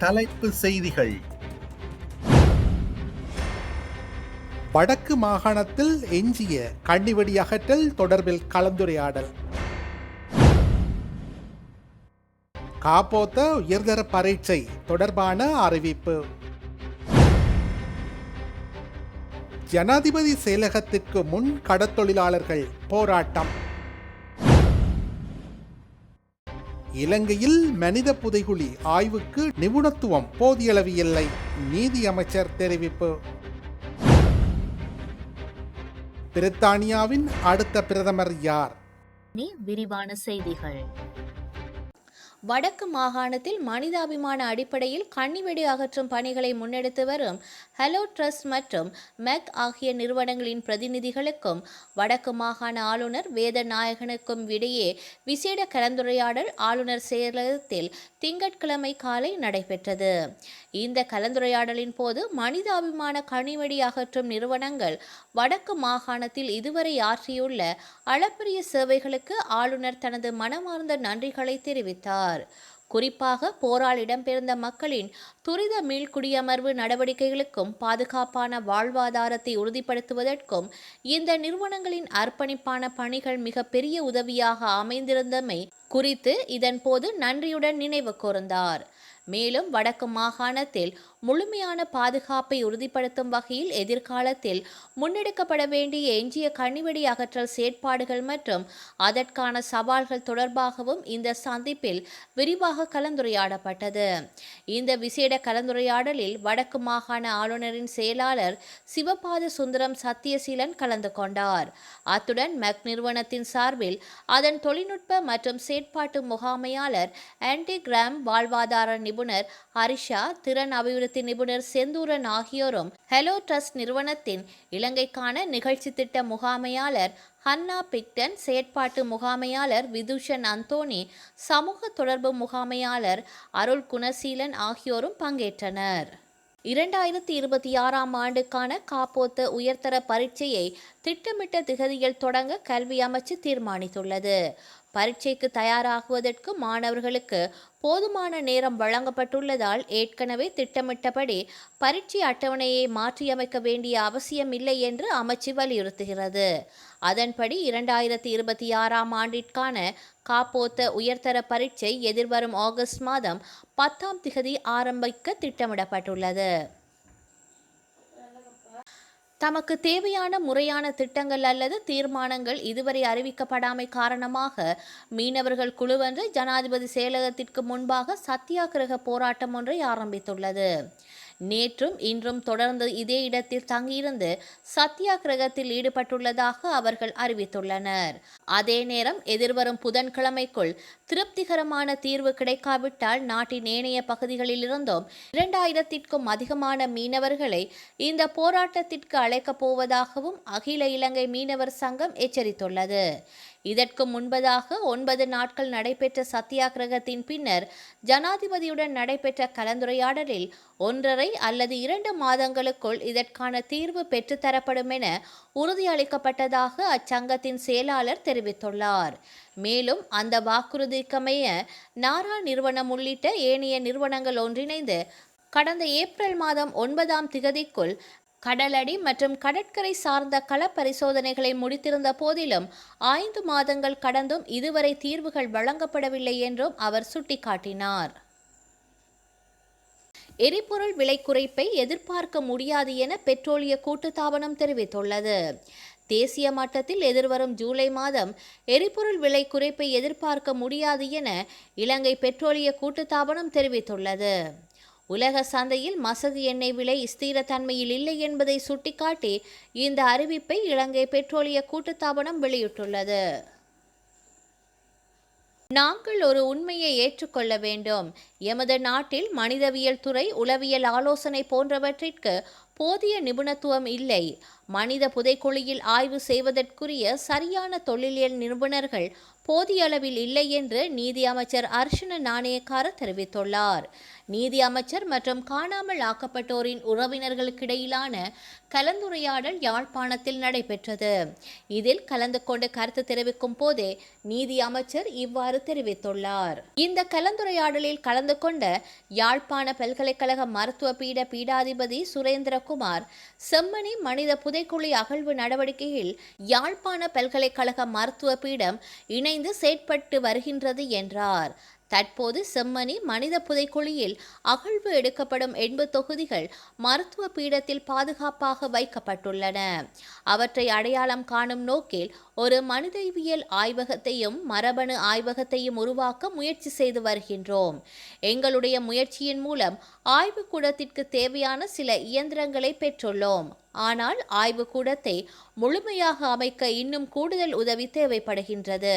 தலைப்பு செய்திகள். வடக்கு மாகாணத்தில் எஞ்சிய கண்ணிவெடி அகற்றல் தொடர்பில் கலந்துரையாடல். காப்போத்த உயர்தர பரீட்சை தொடர்பான அறிவிப்பு. ஜனாதிபதி செயலகத்திற்கு முன் கடத்தொழிலாளர்கள் போராட்டம். இலங்கையில் மனித புதைகுழி ஆய்வுக்கு நிபுணத்துவம் போதியளவு இல்லை, நீதி அமைச்சர் தெரிவிப்பு. பிரித்தானியாவின் அடுத்த பிரதமர் யார்? விரிவான செய்திகள். வடக்கு மாகாணத்தில் மனிதாபிமான அடிப்படையில் கண்ணிவெடி அகற்றும் பணிகளை முன்னெடுத்து வரும் ஹலோ ட்ரஸ்ட் மற்றும் மெக் ஆகிய நிறுவனங்களின் பிரதிநிதிகளுக்கும் வடக்கு மாகாண ஆளுநர் வேதநாயகனுக்கும் இடையே விசேட கலந்துரையாடல் ஆளுநர் செயலகத்தில் திங்கட்கிழமை காலை நடைபெற்றது. இந்த கலந்துரையாடலின் போது மனிதாபிமான கண்ணிவெடி அகற்றும் நிறுவனங்கள் வடக்கு மாகாணத்தில் இதுவரை ஆற்றியுள்ள அளப்பரிய சேவைகளுக்கு ஆளுநர் தனது மனமார்ந்த நன்றிகளை தெரிவித்தார். குறிப்பாக போரால் இடம்பெயர்ந்த மக்களின் துரித மீள்குடியமர்வு நடவடிக்கைகளுக்கும் பாதுகாப்பான வாழ்வாதாரத்தை உறுதிப்படுத்துவதற்கும் இந்த நிறுவனங்களின் அர்ப்பணிப்பான பணிகள் மிக பெரிய உதவியாக அமைந்திருந்தமை குறித்து இதன்போது நன்றியுடன் நினைவு கூர்ந்தார். மேலும் வடக்கு மாகாணத்தில் முழுமையான பாதுகாப்பை உறுதிப்படுத்தும் வகையில் எதிர்காலத்தில் முன்னெடுக்கப்பட வேண்டிய எஞ்சிய கண்ணிவெடி அகற்றல் செயற்பாடுகள் மற்றும் அதற்கான சவால்கள் தொடர்பாகவும் இந்த சந்திப்பில் விரிவாக கலந்துரையாடப்பட்டது. இந்த விசேட கலந்துரையாடலில் வடக்கு மாகாண ஆளுநரின் செயலாளர் சிவபாத சுந்தரம் சத்தியசீலன் கலந்து கொண்டார். அத்துடன் மெக் நிறுவனத்தின் சார்பில் அதன் தொழில்நுட்ப மற்றும் செயற்பாட்டு முகாமையாளர் ஆண்டி கிராம், வாழ்வாதார நிபுணர் ஹரிஷா, திறன் அபிவிருத்தி நிபுணர் செந்தூரன் ஆகியோரும் ஹலோ ட்ரஸ்ட் நிறுவனத்தின் இலங்கைக்கான நிகழ்ச்சி திட்ட முகாமையாளர் ஹன்னா பிக்டன், செயற்பாட்டு முகாமையாளர் விதுஷன் அந்தோனி, சமூக தொடர்பு முகாமையாளர் அருள் குணசீலன் ஆகியோரும் பங்கேற்றனர். 2026ஆம் ஆண்டுக்கான காப்போத்த உயர்தர பரீட்சையை திட்டமிட்ட திகதியில் தொடங்க கல்வி அமைச்சு தீர்மானித்துள்ளது. பரீட்சைக்கு தயாராகுவதற்கு மாணவர்களுக்கு போதுமான நேரம் வழங்கப்பட்டுள்ளதால் ஏற்கனவே திட்டமிட்டபடி பரீட்சை அட்டவணையை மாற்றியமைக்க வேண்டிய அவசியமில்லை என்று அமைச்சு வலியுறுத்துகிறது. அதன்படி 2026ஆம் ஆண்டிற்கான காப்போத்த உயர்தர பரீட்சை எதிர்வரும் ஆகஸ்ட் மாதம் 10ஆம் திகதி ஆரம்பிக்க திட்டமிடப்பட்டுள்ளது. தமக்கு தேவையான முறையான திட்டங்கள் அல்லது தீர்மானங்கள் இதுவரை அறிவிக்கப்படாமை காரணமாக மீனவர்கள் குழுவொன்று ஜனாதிபதி செயலகத்திற்கு முன்பாக சத்தியாகிரக போராட்டம் ஒன்றை ஆரம்பித்துள்ளது. நேற்றும் இன்றும் தொடர்ந்து இதே இடத்தில் தங்கியிருந்து சத்தியாகிரகத்தில் ஈடுபட்டுள்ளதாக அவர்கள் அறிவித்துள்ளனர். அதே நேரம் எதிர்வரும் புதன்கிழமைக்குள் திருப்திகரமான தீர்வு கிடைக்காவிட்டால் நாட்டின் ஏனைய பகுதிகளிலிருந்தும் 2000க்கும் அதிகமான மீனவர்களை இந்த போராட்டத்திற்கு அழைக்கப் போவதாகவும் அகில இலங்கை மீனவர் சங்கம் எச்சரித்துள்ளது. இதற்கு முன்பதாக 9 நாட்கள் நடைபெற்ற சத்தியாகிரகத்தின் பின்னர் ஜனாதிபதியுடன் நடைபெற்ற கலந்துரையாடலில் 1.5 அல்லது 2 மாதங்களுக்குள் இதற்கான தீர்வு பெற்றுத்தரப்படும் என உறுதியளிக்கப்பட்டதாக அச்சங்கத்தின் செயலாளர் தெரிவித்துள்ளார். மேலும் அந்த வாக்குறுதிக்கமைய நாரா நிறுவனம் உள்ளிட்ட ஏனைய நிறுவனங்கள் ஒன்றிணைந்து கடந்த ஏப்ரல் மாதம் 9ஆம் திகதிக்குள் கடலடி மற்றும் கடற்கரை சார்ந்த கள பரிசோதனைகளை முடித்திருந்த போதிலும் 5 மாதங்கள் கடந்தும் இதுவரை தீர்வுகள் வழங்கப்படவில்லை என்றும் அவர் சுட்டிக்காட்டினார். எரிபொருள் விலை குறைப்பை எதிர்பார்க்க முடியாது என பெட்ரோலிய கூட்டுத்தாபனம் தெரிவித்துள்ளது. தேசிய மட்டத்தில் எதிர்வரும் ஜூலை மாதம் எரிபொருள் விலை குறைப்பை எதிர்பார்க்க முடியாது என இலங்கை பெட்ரோலிய கூட்டுத்தாபனம் தெரிவித்துள்ளது. உலக சந்தையில் மசகு எண்ணெய் விலை ஸ்திரத்தன்மையில் இல்லை என்பதை சுட்டிக்காட்டி இந்த அறிவிப்பை இலங்கை பெட்ரோலிய கூட்டுத்தாபனம் வெளியிட்டுள்ளது. நாங்கள் ஒரு உண்மையை ஏற்றுக்கொள்ள வேண்டும். எமது நாட்டில் மனிதவியல் துறை, உளவியல் ஆலோசனை போன்றவற்றிற்கு போதிய நிபுணத்துவம் இல்லை. மனித புதைக்குழியில் ஆய்வு செய்வதற்குரிய சரியான தொழிலியல் நிபுணர்கள் போதிய அளவில் இல்லை என்று நீதி அமைச்சர் அர்ஷன நாணயக்கார தெரிவித்துள்ளார். நீதி அமைச்சர் மற்றும் காணாமல் ஆக்கப்பட்டோரின் உறவினர்களுக்கிடையிலான கலந்துரையாடல் யாழ்ப்பாணத்தில் நடைபெற்றது. இதில் கலந்து கொண்டு கருத்து தெரிவிக்கும் போதே நீதி அமைச்சர் இவ்வாறு தெரிவித்துள்ளார். இந்த கலந்துரையாடலில் கலந்து கொண்ட யாழ்ப்பாண பல்கலைக்கழக மருத்துவ பீட பீடாதிபதி சுரேந்திரகுமார் செம்மணி மனித புதைக்குழி அகழ்வு நடவடிக்கையில் யாழ்ப்பாண பல்கலைக்கழக மருத்துவ பீடம் இணைந்து செயற்பட்டு வருகின்றது என்றார். தற்போது செம்மணி மனித புதைக்குழியில் அகழ்வு எடுக்கப்படும் 80 தொகுதிகள் மருத்துவ பீடத்தில் பாதுகாப்பாக வைக்கப்பட்டுள்ளன. அவற்றை அடையாளம் காணும் நோக்கில் ஒரு மனிதவியல் ஆய்வகத்தையும் மரபணு ஆய்வகத்தையும் உருவாக்க முயற்சி செய்து வருகின்றோம். எங்களுடைய முயற்சியின் மூலம் ஆய்வுக்கூடத்திற்கு தேவையான சில இயந்திரங்களை பெற்றுள்ளோம். ஆனால் ஆய்வுக்கூடத்தை முழுமையாக அமைக்க இன்னும் கூடுதல் உதவி தேவைப்படுகின்றது.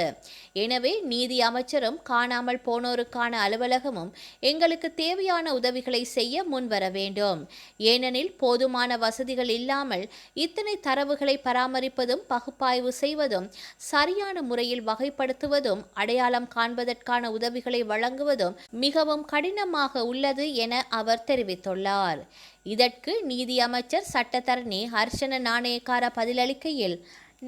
எனவே நீதி அமைச்சரும் காணாமல் போனோருக்கான அலுவலகமும் எங்களுக்கு தேவையான உதவிகளை செய்ய முன்வர வேண்டும். ஏனெனில் போதுமான வசதிகள் இல்லாமல் இத்தனை தரவுகளை பராமரிப்பதும் பகுப்பாய்வு செய்வதும் சரியான முறையில் வகைப்படுத்துவதும் அடையாளம் காண்பதற்கான உதவிகளை வழங்குவதும் மிகவும் கடினமாக உள்ளது என அவர் தெரிவித்துள்ளார். இதற்கு நீதி அமைச்சர் சட்டத்தரணி ஹர்ஷன நாணயக்கார பதிலளிக்கையில்,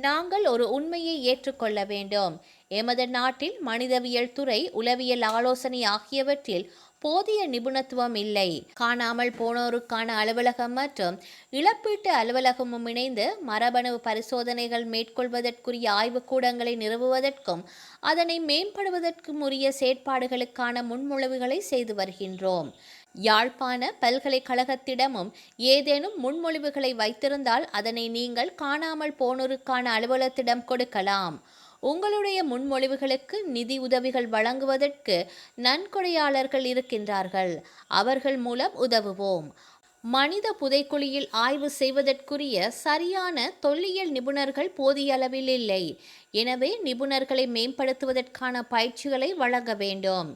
நாங்கள் ஒரு உண்மையை ஏற்றுக்கொள்ள வேண்டும். எமது நாட்டில் மனிதவியல் துறை, உளவியல் ஆலோசனை ஆகியவற்றில் போதிய நிபுணத்துவம் இல்லை. காணாமல் போனோருக்கான அலுவலகம் மற்றும் இழப்பீட்டு அலுவலகமும் இணைந்து மரபணு பரிசோதனைகள் மேற்கொள்வதற்குரிய ஆய்வுக்கூடங்களை நிறுவுவதற்கும் அதனை மேம்படுவதற்கும் உரிய செயற்பாடுகளுக்கான முன்மொழிவுகளை செய்து வருகின்றோம். யாழ்ப்பாண பல்கலைக்கழகத்திடமும் ஏதேனும் முன்மொழிவுகளை வைத்திருந்தால் அதனை நீங்கள் காணாமல் போனோருக்கான அலுவலகத்திடம் கொடுக்கலாம். உங்களுடைய முன்மொழிவுகளுக்கு நிதி உதவிகள் வழங்குவதற்கு நன்கொடையாளர்கள் இருக்கின்றார்கள். அவர்கள் மூலம் உதவுவோம். மனித புதைக்குழியில் ஆய்வு செய்வதற்குரிய சரியான தொல்லியல் நிபுணர்கள் போதிய அளவில் இல்லை. எனவே நிபுணர்களை மேம்படுத்துவதற்கான பயிற்சிகளை வழங்க வேண்டும்.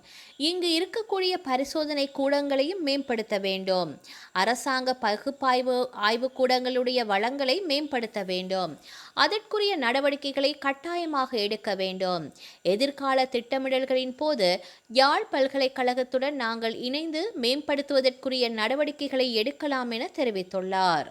இங்கு இருக்கக்கூடிய பரிசோதனை கூடங்களையும் மேம்படுத்த வேண்டும். அரசாங்க பகுப்பாய்வு ஆய்வுக்கூடங்களுடைய வளங்களை மேம்படுத்த வேண்டும். அதற்குரிய நடவடிக்கைகளை கட்டாயமாக எடுக்க வேண்டும். எதிர்கால திட்டமிடல்களின் போது யாழ் பல்கலைக்கழகத்துடன் நாங்கள் இணைந்து மேம்படுத்துவதற்குரிய நடவடிக்கைகளை எடுக்கலாம் என தெரிவித்துள்ளார்.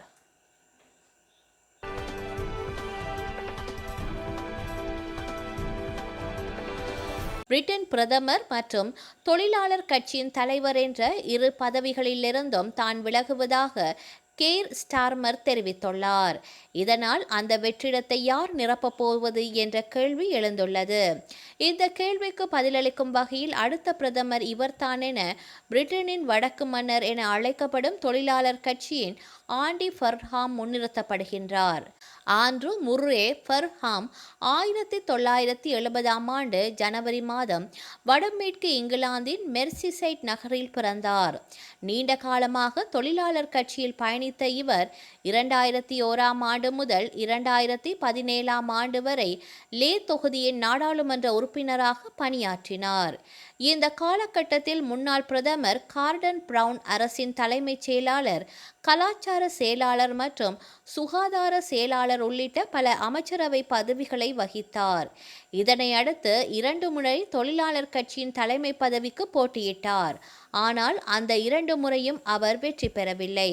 பிரிட்டன் பிரதமர் மற்றும் தொழிலாளர் கட்சியின் தலைவர் என்ற இரு பதவிகளிலிருந்தும் தான் விலகுவதாக கேர் ஸ்டார்மர் தெரிவித்துள்ளார். இதனால் அந்த வெற்றிடத்தை யார் நிரப்பப் போவது என்ற கேள்வி எழுந்துள்ளது. இந்த கேள்விக்கு பதிலளிக்கும் வகையில் அடுத்த பிரதமர் இவர்தான் என பிரிட்டனின் வடக்கு மன்னர் என அழைக்கப்படும் தொழிலாளர் கட்சியின் ஆண்டி ஃபர்ஹாம் முன்னிறுத்தப்படுகின்றார். ஆண்ட்ரூ முர்ரே ஃபர்ஹாம் 1970 ஜனவரி மாதம் வடமேற்கு இங்கிலாந்தின் மெர்சிசைட் நகரில் பிறந்தார். நீண்ட காலமாக தொழிலாளர் கட்சியில் பயணித்த இவர் 2001 முதல் 2017 வரை லே தொகுதியின் நாடாளுமன்ற உறுப்பினராக பணியாற்றினார். இந்த காலகட்டத்தில் முன்னாள் பிரதமர் கார்டன் பிரவுன் அரசின் தலைமைச் செயலாளர், கலாச்சார செயலாளர் மற்றும் சுகாதார செயலாளர் உள்ளிட்ட பல அமைச்சரவை பதவிகளை வகித்தார். இதனை அடுத்து 2 முறை தொழிலாளர் கட்சியின் தலைமை பதவிக்கு போட்டியிட்டார். ஆனால் அந்த 2 முறையும் அவர் வெற்றி பெறவில்லை.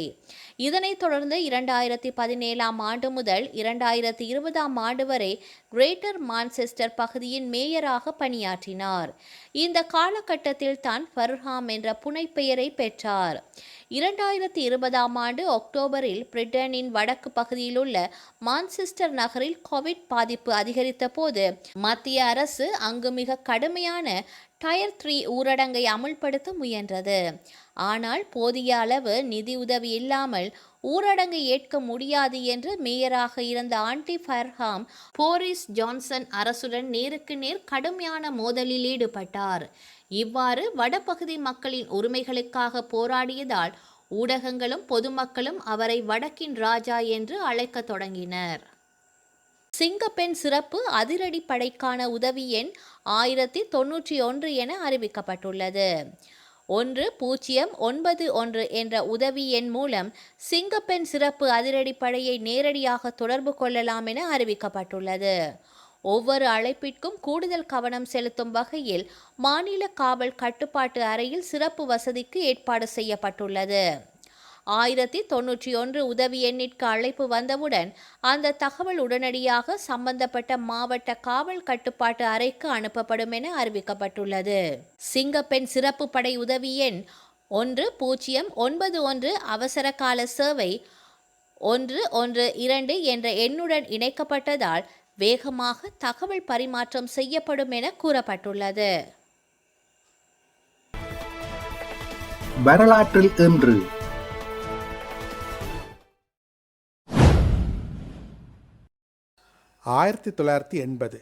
இதனைத் தொடர்ந்து 2017 முதல் 2020 வரை கிரேட்டர் மான்செஸ்டர் பகுதியின் மேயராக பணியாற்றினார். இந்த காலகட்டத்தில் தான் ஃபர்ஹாம் என்ற புனைப்பெயரை பெற்றார். 2020 அக்டோபரில் பிரிட்டனின் வடக்கு பகுதியில் உள்ள மான்செஸ்டர் நகரில் கோவிட் பாதிப்பு அதிகரித்த போது மத்திய அரசு அங்கு மிக கடுமையான டயர் 3 ஊரடங்கை அமுல்படுத்த முயன்றது. ஆனால் போதிய அளவு நிதி உதவி இல்லாமல் ஊரடங்கை ஏற்க முடியாது என்று மேயராக இருந்த ஆண்டி ஃபர்ஹாம் போரிஸ் ஜான்சன் அரசுடன் நேருக்கு நேர் கடுமையான மோதலில் ஈடுபட்டார். இவ்வாறு வடபகுதி மக்களின் உரிமைகளுக்காக போராடியதால் ஊடகங்களும் பொதுமக்களும் அவரை வடக்கின் ராஜா என்று அழைக்க தொடங்கினர். சிங்கப்பெண் சிறப்பு அதிரடி படைக்கான உதவி எண் 1091 என அறிவிக்கப்பட்டுள்ளது. 1091 என்ற உதவி எண் மூலம் சிங்கப்பெண் சிறப்பு அதிரடிப்படையை நேரடியாக தொடர்பு கொள்ளலாம் என அறிவிக்கப்பட்டுள்ளது. ஒவ்வொரு அழைப்பிற்கும் கூடுதல் கவனம் செலுத்தும் வகையில் மாநில காவல் கட்டுப்பாட்டு அறையில் சிறப்பு வசதிக்கு ஏற்பாடு செய்யப்பட்டுள்ளது. 1091 உதவி எண்ணிற்கு அழைப்பு வந்தவுடன் அந்த தகவல் உடனடியாக சம்பந்தப்பட்ட மாவட்ட காவல் கட்டுப்பாட்டு அறைக்கு அனுப்பப்படும் என அறிவிக்கப்பட்டுள்ளது. சிங்கப்பெண் சிறப்பு படை உதவி எண் 1091 அவசர கால சேவை 112 என்ற எண்ணுடன் இணைக்கப்பட்டதால் வேகமாக தகவல் பரிமாற்றம் செய்யப்படும் என கூறப்பட்டுள்ளது. வரலாற்றில் இன்று 1980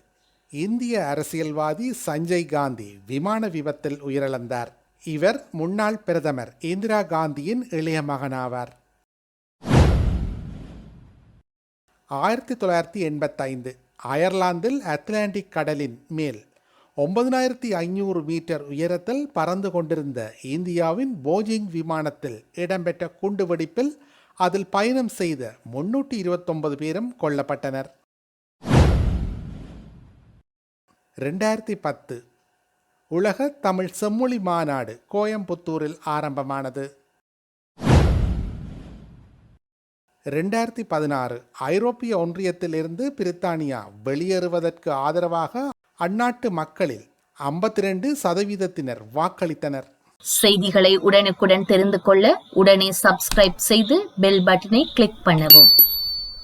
இந்திய அரசியல்வாதி சஞ்சய் காந்தி விமான விபத்தில் உயிரிழந்தார். இவர் முன்னாள் பிரதமர் இந்திரா காந்தியின் இளைய மகனாவார். 1985 அயர்லாந்தில் அட்லாண்டிக் கடலின் மேல் 9500 மீட்டர் உயரத்தில் பறந்து கொண்டிருந்த இந்தியாவின் போயிங் விமானத்தில் இடம்பெற்ற குண்டுவெடிப்பில் அதில் பயணம் செய்த 329 பேரும் கொல்லப்பட்டனர். 2010 உலக தமிழ் செம்மொழி மாநாடு கோயம்புத்தூரில் ஆரம்பமானது. 2016 ஐரோப்பிய ஒன்றியத்திலிருந்து பிரித்தானியா வெளியேறுவதற்கு ஆதரவாக அந்நாட்டு மக்களில் 52% வாக்களித்தனர். செய்திகளை உடனுக்குடன் தெரிந்து கொள்ள உடனே சப்ஸ்கிரைப் செய்து பெல் பட்டனை கிளிக் பண்ணவும்.